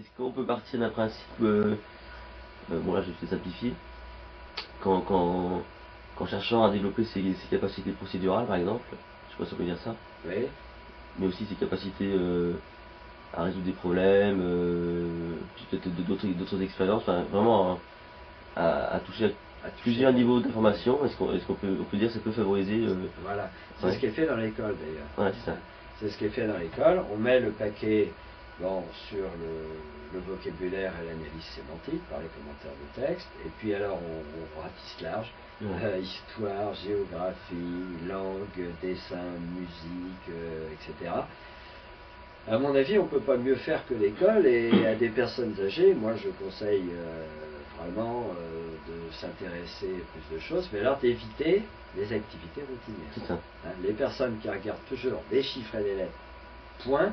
Est-ce qu'on peut partir d'un principe, bon là je vais simplifier, qu'en cherchant à développer ses capacités procédurales par exemple, je sais pas si on peut dire ça, Oui. mais aussi ses capacités à résoudre des problèmes, puis peut-être d'autres expériences, enfin vraiment à toucher à plusieurs niveaux d'information, est-ce qu'on peut dire que ça peut favoriser Voilà, c'est ouais. ce qui est fait dans l'école d'ailleurs. Ouais, c'est ça. C'est ce qui est fait dans l'école. On met le paquet sur le vocabulaire et l'analyse sémantique par les commentaires de texte, et puis alors on ratisse large. Ouais. Histoire, géographie, langue, dessin, musique, etc. À mon avis, on ne peut pas mieux faire que l'école, et à des personnes âgées, moi je conseille vraiment de s'intéresser à plus de choses, mais alors d'éviter les activités routinières. C'est ça. Les personnes qui regardent toujours les chiffres et les lettres, point,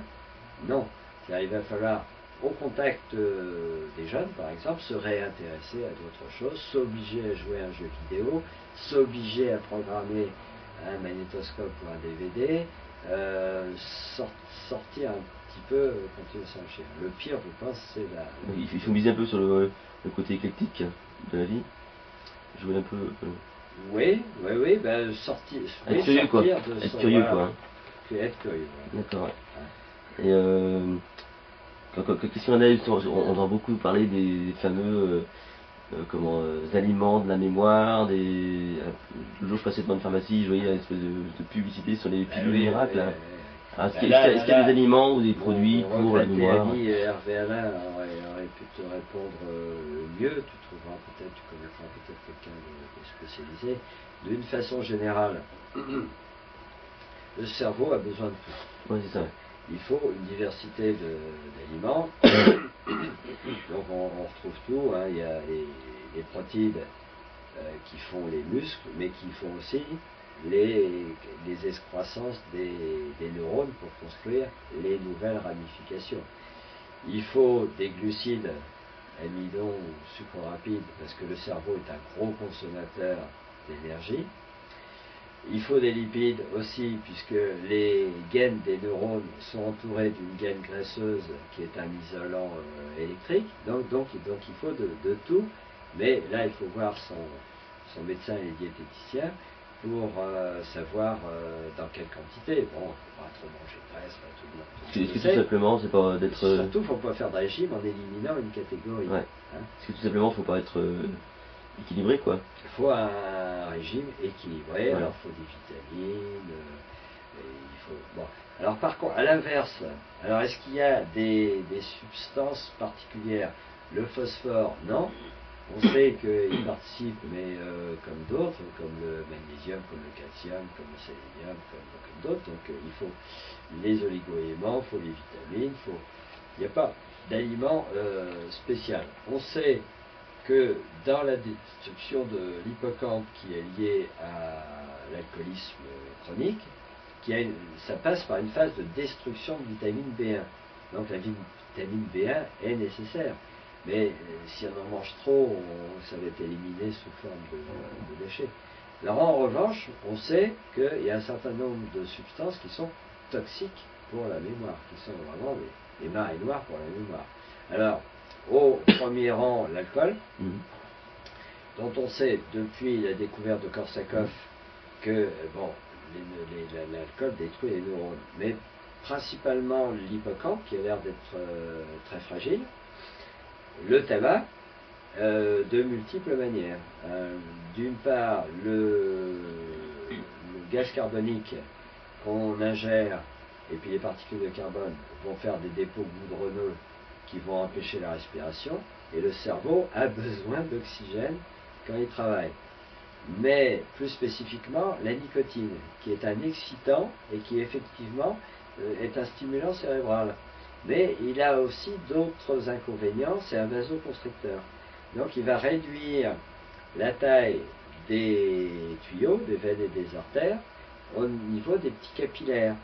non. Il va falloir, au contact des jeunes par exemple, se réintéresser à d'autres choses, s'obliger à jouer à un jeu vidéo, s'obliger à programmer un magnétoscope ou un DVD, sortir un petit peu quand ils sont chez eux. Le pire, je pense, c'est la... Il faut miser un peu sur le côté éclectique de la vie, jouer un peu... Oui, ben sortir... Être curieux quoi, être curieux quoi. Hein. Être curieux. Ouais. D'accord, ouais. Et qu'est-ce qu'on a, on entend beaucoup parler des fameux aliments de la mémoire, le jour je passais devant une pharmacie, je voyais une espèce de publicité sur les pilules miracles. Est-ce qu'il y a des aliments ou des produits pour la mémoire? Ami Hervé Alain aurait pu te répondre mieux. Tu connaîtras peut-être quelqu'un de spécialisé. D'une façon générale, le cerveau a besoin de tout. Oui, c'est ça. Il faut une diversité d'aliments. Donc on retrouve tout. Hein. Il y a les protéines qui font les muscles, mais qui font aussi les excroissances des neurones pour construire les nouvelles ramifications. Il faut des glucides, amidon ou sucre rapide, parce que le cerveau est un gros consommateur d'énergie. Il faut des lipides aussi, puisque les gaines des neurones sont entourées d'une gaine graisseuse qui est un isolant électrique. Donc il faut de tout, mais là il faut voir son médecin et diététicien pour savoir dans quelle quantité. Bon, il ne faut pas trop manger de graisse, pas tout le monde. Est-ce que tout simplement, c'est pas d'être... Surtout, il ne faut pas faire de régime en éliminant une catégorie. Ouais. Hein. Est-ce que tout simplement, il ne faut pas être équilibré, quoi? Il faut un régime équilibré, ouais. Alors il faut des vitamines, bon. Alors par contre, à l'inverse, alors est-ce qu'il y a des substances particulières? Le phosphore, non. On sait qu'il participe, mais comme d'autres, comme le magnésium, comme le calcium, comme le sélénium, comme d'autres. Donc il faut les oligo-éléments, il faut les vitamines, il n'y a pas d'aliment spécial. On sait que dans la destruction de l'hippocampe qui est liée à l'alcoolisme chronique, ça passe par une phase de destruction de vitamine B1. Donc la vitamine B1 est nécessaire. Mais si on en mange trop, ça va être éliminé sous forme de déchets. Alors en revanche, on sait qu'il y a un certain nombre de substances qui sont toxiques pour la mémoire, qui sont vraiment les marées noires pour la mémoire. Alors, au premier rang, l'alcool, dont on sait depuis la découverte de Korsakoff que l'alcool détruit les neurones, mais principalement l'hippocampe qui a l'air d'être très fragile, le tabac de multiples manières. D'une part, le gaz carbonique qu'on ingère, et puis les particules de carbone vont faire des dépôts goudronneux qui vont empêcher la respiration, et le cerveau a besoin d'oxygène quand il travaille. Mais plus spécifiquement, la nicotine, qui est un excitant et qui effectivement est un stimulant cérébral. Mais il a aussi d'autres inconvénients, c'est un vasoconstricteur. Donc il va réduire la taille des tuyaux, des veines et des artères, au niveau des petits capillaires.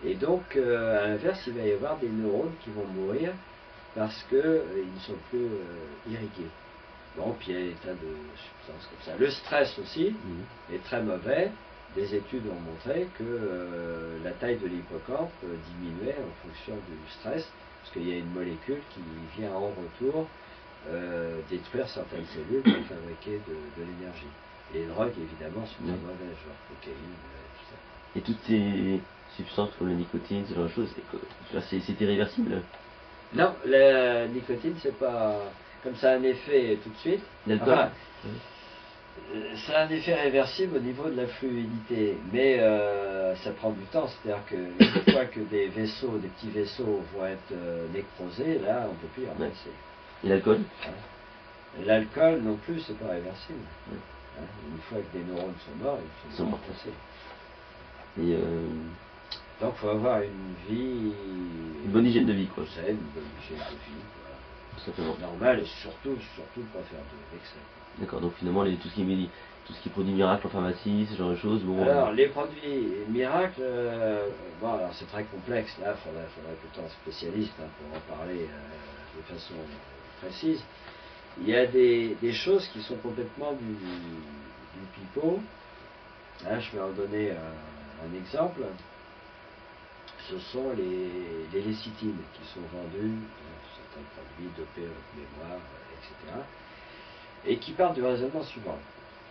Et donc, à l'inverse, il va y avoir des neurones qui vont mourir parce qu'ils ne sont plus irrigués. Bon, puis il y a des tas de substances comme ça. Le stress aussi est très mauvais. Des études ont montré que la taille de l'hippocampe diminuait en fonction du stress, parce qu'il y a une molécule qui vient en retour détruire certaines cellules pour fabriquer de l'énergie. Et les drogues, évidemment, sont très mauvaises, genre cocaïne, tout ça. Et toutes ces substances comme la nicotine, ce genre de choses, c'est irréversible? Non, la nicotine, c'est pas... Comme ça a un effet tout de suite. L'alcool? Enfin, ça a un effet réversible au niveau de la fluidité, mais ça prend du temps. C'est-à-dire qu'une fois que des petits vaisseaux vont être nécrosés, là, on ne peut plus y remplacer. Et l'alcool? L'alcool non plus, c'est pas réversible. Une fois que des neurones sont morts, ils sont remplacés. Et donc, il faut avoir une vie... Une bonne hygiène de vie, quoi. Saine, une bonne hygiène de vie, voilà. Tout simplement. Normal, et surtout pas faire d'excès. D'accord, donc finalement, tout ce qui est produit miracle en pharmacie, ce genre de choses, bon... Alors, les produits miracles, bon, alors c'est très complexe, là, il faudrait plutôt un spécialiste pour en parler de façon précise. Il y a des choses qui sont complètement du pipeau. Là, je vais en donner un exemple. Ce sont les lécithines qui sont vendues dans certains produits dopés avec mémoire, etc. Et qui partent du raisonnement suivant.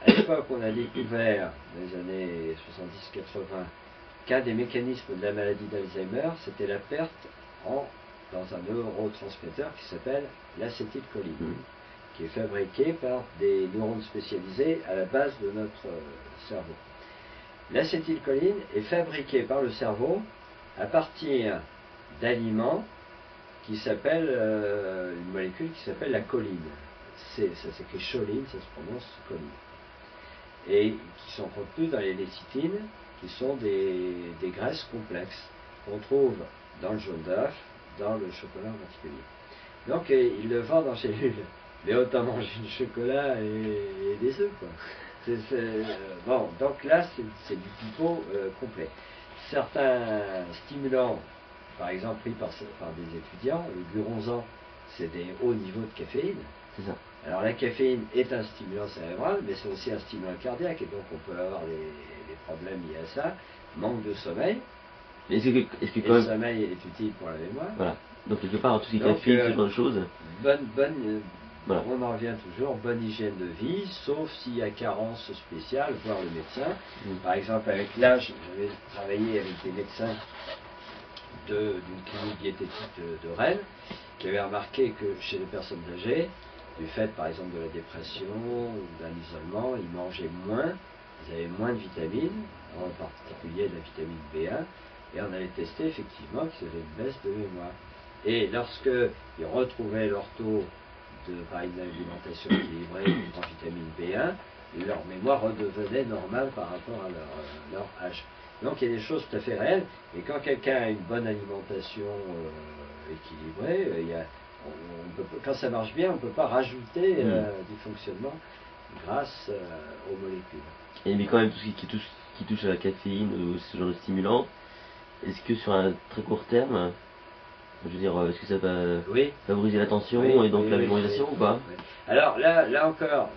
À l'époque, on a découvert, dans les années 70-80, qu'un des mécanismes de la maladie d'Alzheimer, c'était la perte dans un neurotransmetteur qui s'appelle l'acétylcholine, qui est fabriqué par des neurones spécialisés à la base de notre cerveau. L'acétylcholine est fabriquée par le cerveau à partir d'aliments qui s'appellent, une molécule qui s'appelle la choline. Ça s'écrit choline, ça se prononce choline. Et qui sont contenus dans les lécithines, qui sont des graisses complexes qu'on trouve dans le jaune d'œuf, dans le chocolat en particulier. Donc ils le vendent en cellules. Mais autant manger du chocolat et des œufs, quoi. Bon, donc là, c'est du pipeau complet. Certains stimulants, par exemple pris par des étudiants, le guronzan, c'est des hauts niveaux de caféine. C'est ça. Alors la caféine est un stimulant cérébral, mais c'est aussi un stimulant cardiaque, et donc on peut avoir des problèmes liés à ça. Manque de sommeil. Le sommeil est utile pour la mémoire. Voilà. Donc quelque part, tout ce qui est caféine, ce genre de choses. Voilà. On en revient toujours, bonne hygiène de vie, sauf s'il y a carence spéciale, voir le médecin. Par exemple, avec l'âge, j'avais travaillé avec des médecins d'une clinique diététique de Rennes, qui avaient remarqué que chez les personnes âgées, du fait par exemple de la dépression ou d'un isolement, ils mangeaient moins, ils avaient moins de vitamines, en particulier de la vitamine B1, et on avait testé effectivement qu'ils avaient une baisse de mémoire. Et lorsqu'ils retrouvaient leur taux par une alimentation équilibrée en vitamine B1, leur mémoire redevenait normale par rapport à leur âge. Donc il y a des choses tout à fait réelles, et quand quelqu'un a une bonne alimentation équilibrée, quand ça marche bien, on ne peut pas rajouter du fonctionnement grâce aux molécules. Et mais quand même, tout ce qui touche à la caféine ou ce genre de stimulant, est-ce que sur un très court terme, je veux dire, est-ce que ça va favoriser l'attention et donc la mémorisation ou pas? Alors là encore,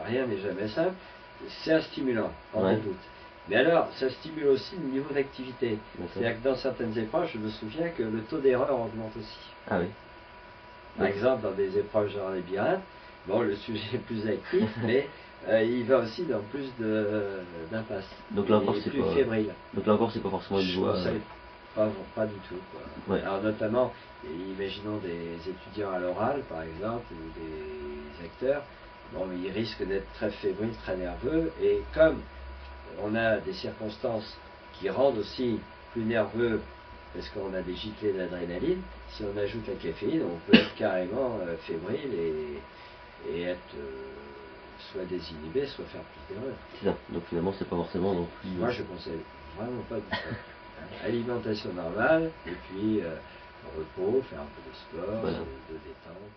rien n'est jamais simple, c'est un stimulant, en doute. Mais alors, ça stimule aussi le niveau d'activité. C'est-à-dire que dans certaines épreuves, je me souviens que le taux d'erreur augmente aussi. Ah oui. Par exemple, dans des épreuves genre labyrinthe, bon, le sujet est plus actif, mais il va aussi dans plus d'impasse. Donc là encore, c'est plus fébrile. Donc là encore, c'est pas forcément une voie. Pas du tout, quoi. Alors notamment, imaginons des étudiants à l'oral, par exemple, ou des acteurs, bon, ils risquent d'être très fébriles, très nerveux, et comme on a des circonstances qui rendent aussi plus nerveux, parce qu'on a des giclées d'adrénaline, si on ajoute la caféine, on peut être carrément fébrile et être soit désinhibé, soit faire plus d'erreurs. C'est ça, donc finalement, c'est pas forcément non plus... Moi, je conseille vraiment pas du tout. Alimentation normale, et puis repos, faire un peu de sport, de détente.